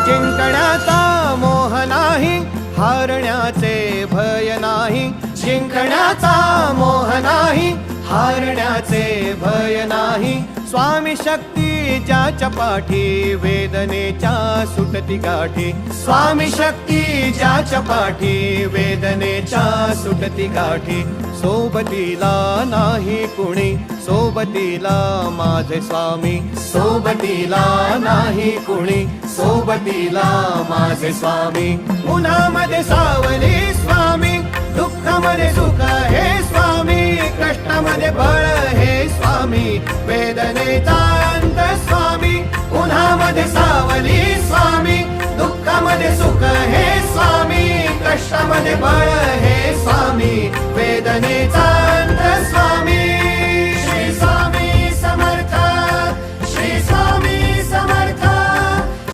जिंकण्याचा मोह नाही, हारण्याचे भय नाही. जिंकण्याचा मोह नाही, हारण्याचे भय नाही. स्वामी शक्ती ज्याच्या पाठी, वेदनेच्या सुटती गाठी. स्वामी शक्ती ज्याच्या पाठी, वेदनेच्या सुटती गाठी. सोबतीला नाही कुणी, सोबतीला माझे स्वामी. सोबतीला नाही कुणी, सोबतीला माझे स्वामी. उन्हामध्ये सावली स्वामी, दुःखामध्ये सुख हे स्वामी. कष्टामध्ये बळ हे स्वामी, वेदनेचा अंत स्वामी. उन्हामध्ये सावली